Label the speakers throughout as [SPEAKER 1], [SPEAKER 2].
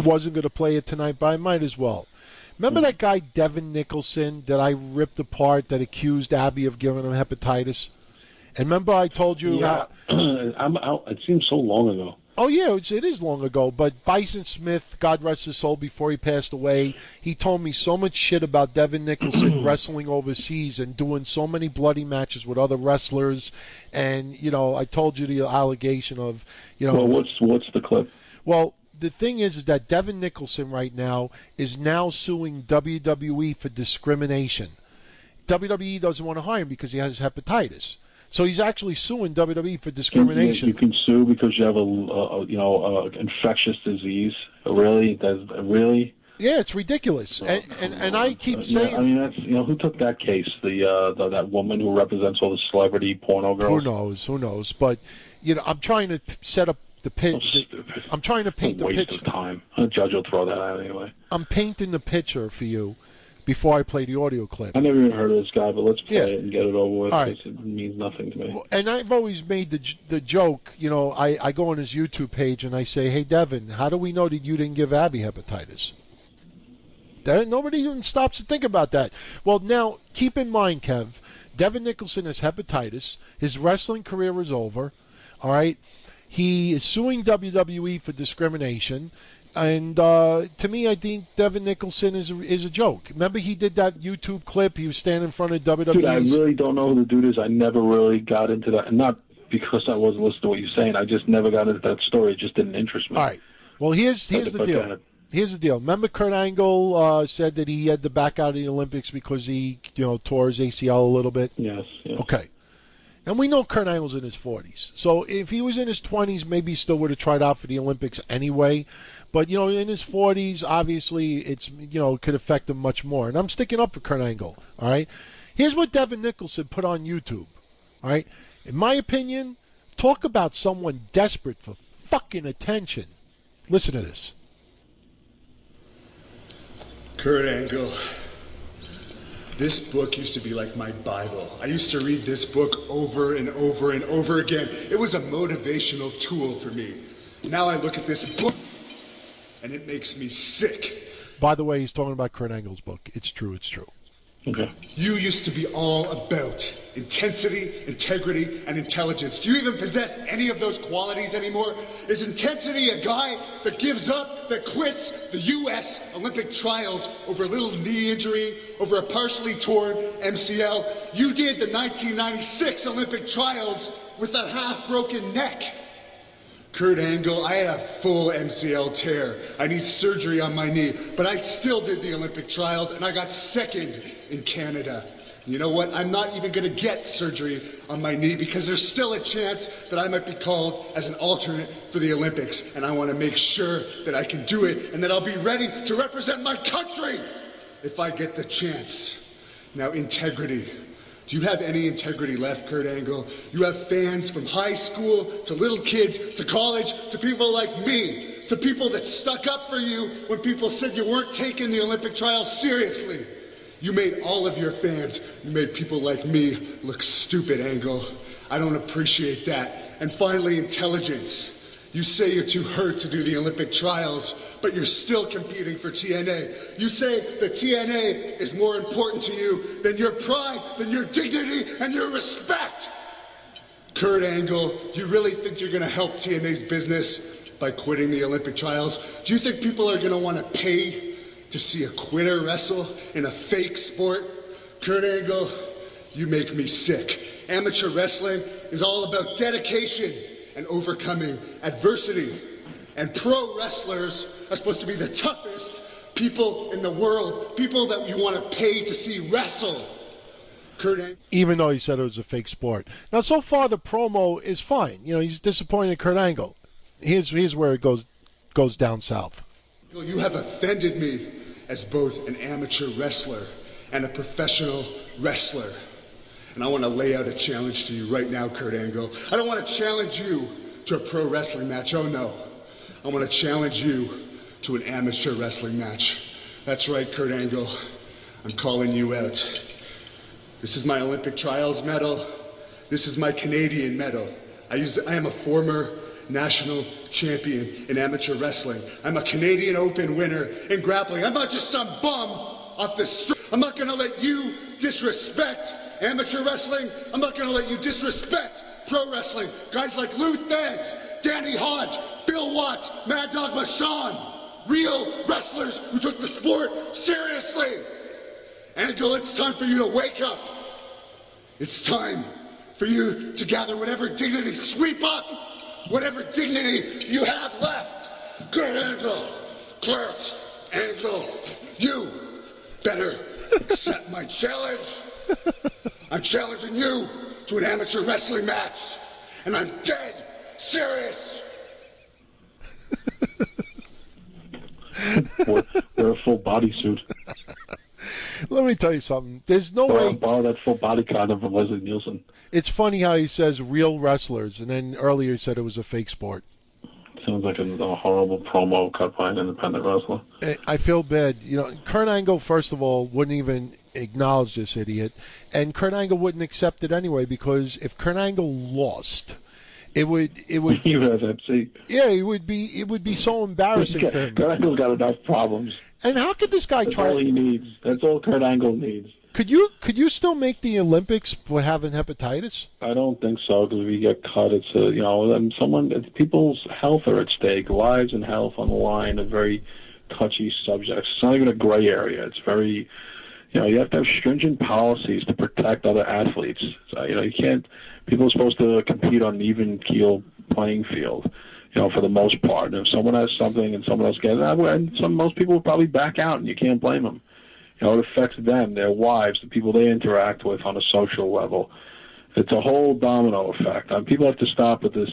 [SPEAKER 1] wasn't going to play it tonight, but I might as well. Remember that guy Devin Nicholson that I ripped apart that accused Abby of giving him hepatitis? And remember I told you
[SPEAKER 2] Yeah, I'm out. It seems so long ago.
[SPEAKER 1] Oh, yeah, it is long ago, but Bison Smith, God rest his soul, before he passed away, he told me so much shit about Devin Nicholson wrestling overseas and doing so many bloody matches with other wrestlers. And, you know, I told you the allegation of, you know...
[SPEAKER 2] Well, what's the clip?
[SPEAKER 1] Well, the thing is that Devin Nicholson right now is now suing WWE for discrimination. WWE doesn't want to hire him because he has hepatitis. So he's actually suing WWE for discrimination.
[SPEAKER 2] You can sue because you have infectious disease. Really? Really?
[SPEAKER 1] Yeah, it's ridiculous. And I keep saying.
[SPEAKER 2] Yeah, I mean, that's who took that case? That woman who represents all the celebrity porno girls.
[SPEAKER 1] Who knows? But I'm trying to set up the pitch. I'm trying to paint the picture.
[SPEAKER 2] Waste of time. A judge will throw that out anyway.
[SPEAKER 1] I'm painting the picture for you before I play the audio clip.
[SPEAKER 2] I never even heard of this guy, but let's play it and get it over with.
[SPEAKER 1] All right.
[SPEAKER 2] It means nothing to me.
[SPEAKER 1] And I've always made the joke, I go on his YouTube page and I say, hey, Devin, how do we know that you didn't give Abby hepatitis? Nobody even stops to think about that. Well, now, keep in mind, Kev, Devin Nicholson has hepatitis. His wrestling career is over. All right? He is suing WWE for discrimination. And to me, I think Devin Nicholson is a joke. Remember he did that YouTube clip? He was standing in front of WWE.
[SPEAKER 2] Dude, I really don't know who the dude is. I never really got into that. And not because I wasn't listening to what you're saying. I just never got into that story. It just didn't interest me.
[SPEAKER 1] All right. Well, here's the deal. Here's the deal. Remember Kurt Angle said that he had to back out of the Olympics because he, tore his ACL a little bit?
[SPEAKER 2] Yes.
[SPEAKER 1] Okay. And we know Kurt Angle's in his 40s. So if he was in his 20s, maybe he still would have tried out for the Olympics anyway. But, in his 40s, obviously, it's, it could affect him much more. And I'm sticking up for Kurt Angle, all right? Here's what Devin Nicholson put on YouTube, all right? In my opinion, talk about someone desperate for fucking attention. Listen to this.
[SPEAKER 3] Kurt Angle, this book used to be like my Bible. I used to read this book over and over and over again. It was a motivational tool for me. Now I look at this book, and it makes me sick.
[SPEAKER 1] By the way, he's talking about Kurt Angle's book. It's true.
[SPEAKER 2] Okay.
[SPEAKER 3] You used to be all about intensity, integrity, and intelligence. Do you even possess any of those qualities anymore? Is intensity a guy that gives up, that quits the U.S. Olympic trials over a little knee injury, over a partially torn MCL? You did the 1996 Olympic trials with that half-broken neck. Kurt Angle, I had a full MCL tear. I need surgery on my knee, but I still did the Olympic trials, and I got second in Canada. You know what? I'm not even going to get surgery on my knee because there's still a chance that I might be called as an alternate for the Olympics, and I want to make sure that I can do it and that I'll be ready to represent my country if I get the chance. Now, integrity. Do you have any integrity left, Kurt Angle? You have fans from high school to little kids to college to people like me, to people that stuck up for you when people said you weren't taking the Olympic trials seriously. You made all of your fans, you made people like me look stupid, Angle. I don't appreciate that. And finally, intelligence. You say you're too hurt to do the Olympic trials, but you're still competing for TNA. You say that TNA is more important to you than your pride, than your dignity, and your respect. Kurt Angle, do you really think you're going to help TNA's business by quitting the Olympic trials? Do you think people are going to want to pay to see a quitter wrestle in a fake sport? Kurt Angle, you make me sick. Amateur wrestling is all about dedication and overcoming adversity. And pro wrestlers are supposed to be the toughest people in the world, people that you want to pay to see wrestle. Kurt Angle.
[SPEAKER 1] Even though he said it was a fake sport. Now, so far the promo is fine. He's disappointed in Kurt Angle. Here's where it goes down south.
[SPEAKER 3] You have offended me as both an amateur wrestler and a professional wrestler. And I want to lay out a challenge to you right now, Kurt Angle. I don't want to challenge you to a pro wrestling match. Oh, no. I want to challenge you to an amateur wrestling match. That's right, Kurt Angle. I'm calling you out. This is my Olympic trials medal. This is my Canadian medal. I am a former national champion in amateur wrestling. I'm a Canadian Open winner in grappling. I'm not just some bum off the street. I'm not going to let you disrespect amateur wrestling. I'm not going to let you disrespect pro wrestling. Guys like Lou Thez, Danny Hodge, Bill Watts, Mad Dog Vachon. Real wrestlers who took the sport seriously. Angle, it's time for you to wake up. It's time for you to gather whatever dignity, sweep up whatever dignity you have left. Kurt Angle, Kurt Angle, you better accept my challenge. I'm challenging you to an amateur wrestling match, and I'm dead serious.
[SPEAKER 2] Wear a full bodysuit.
[SPEAKER 1] Let me tell you something. There's no way.
[SPEAKER 2] Borrow that full body condom from Leslie Nielsen.
[SPEAKER 1] It's funny how he says real wrestlers, and then earlier he said it was a fake sport.
[SPEAKER 2] Sounds like a horrible promo cut by an independent wrestler.
[SPEAKER 1] I feel bad. You know, Kurt Angle, first of all, wouldn't even acknowledge this idiot, and Kurt Angle wouldn't accept it anyway, because if Kurt Angle lost, it would
[SPEAKER 2] you as MC.
[SPEAKER 1] Yeah, it would be so embarrassing for him.
[SPEAKER 2] Kurt Angle's got enough problems.
[SPEAKER 1] And how could this guy try?
[SPEAKER 2] That's all he needs. That's all Kurt Angle needs.
[SPEAKER 1] Could you still make the Olympics for having hepatitis?
[SPEAKER 2] I don't think so, because if you get cut, it's people's health are at stake, lives and health on the line. A very touchy subject. It's not even a gray area. It's very, you have to have stringent policies to protect other athletes. So, you can't. People are supposed to compete on an even keel playing field. For the most part. And if someone has something and someone else gets it, and most people will probably back out, and you can't blame them. It affects them, their wives, the people they interact with on a social level. It's a whole domino effect. People have to stop with this,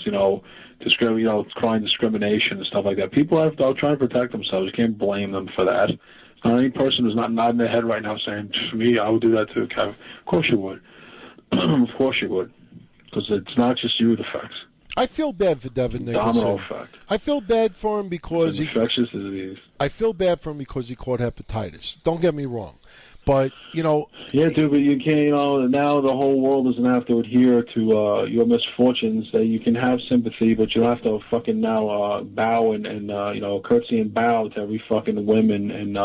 [SPEAKER 2] crying discrimination and stuff like that. People have to try and protect themselves. You can't blame them for that. Any person who's not nodding their head right now saying, "To me, I would do that too, Kev." Of course you would. Of course you would. Because it's not just you it affects.
[SPEAKER 1] I feel bad for Devin Nicholson.
[SPEAKER 2] Domino effect.
[SPEAKER 1] I feel bad for him because
[SPEAKER 2] it's an infectious disease.
[SPEAKER 1] I feel bad for him because he caught hepatitis. Don't get me wrong, but
[SPEAKER 2] Yeah, dude, but you can't. Now the whole world doesn't have to adhere to your misfortunes. You can have sympathy, but you'll have to fucking now bow and curtsy and bow to every fucking women and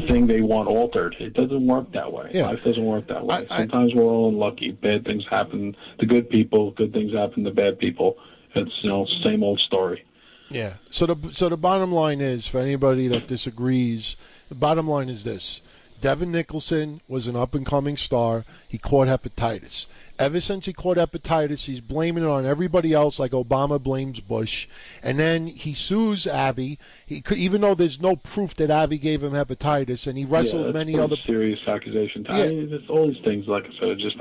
[SPEAKER 2] thing they want altered. It doesn't work that way.
[SPEAKER 1] Yeah.
[SPEAKER 2] Life doesn't work that way. Sometimes we're all unlucky. Bad things happen to good people. Good things happen to bad people. It's same old story.
[SPEAKER 1] Yeah. So the bottom line is, for anybody that disagrees, the bottom line is this: Devin Nicholson was an up and coming star. He caught hepatitis. Ever since he caught hepatitis, he's blaming it on everybody else, like Obama blames Bush. And then he sues Abby, even though there's no proof that Abby gave him hepatitis, and he wrestled many other
[SPEAKER 2] serious accusations.
[SPEAKER 1] Yeah.
[SPEAKER 2] It's all these things, like I said, just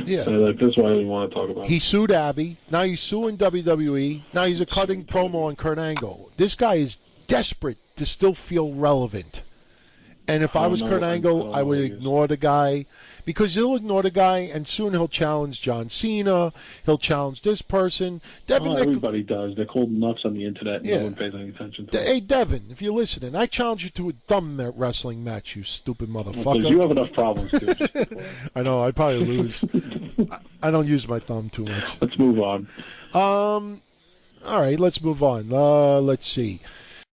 [SPEAKER 1] Yeah.
[SPEAKER 2] That's why I didn't want to talk about it.
[SPEAKER 1] He sued Abby. Now he's suing WWE. Now he's a cutting promo on Kurt Angle. This guy is desperate to still feel relevant. And if I was Kurt Angle, I would ignore the guy, because he'll ignore the guy, and soon he'll challenge John Cena. He'll challenge this person.
[SPEAKER 2] Everybody does. They're called nuts on the internet, and
[SPEAKER 1] Yeah.
[SPEAKER 2] no one pays any attention to it.
[SPEAKER 1] Hey, Devin, if you're listening, I challenge you to a dumb wrestling match, you stupid motherfucker.
[SPEAKER 2] Because you have enough problems, too.
[SPEAKER 1] I know. I'd probably lose. I don't use my thumb too much.
[SPEAKER 2] Let's move on.
[SPEAKER 1] All right, let's move on. Let's see.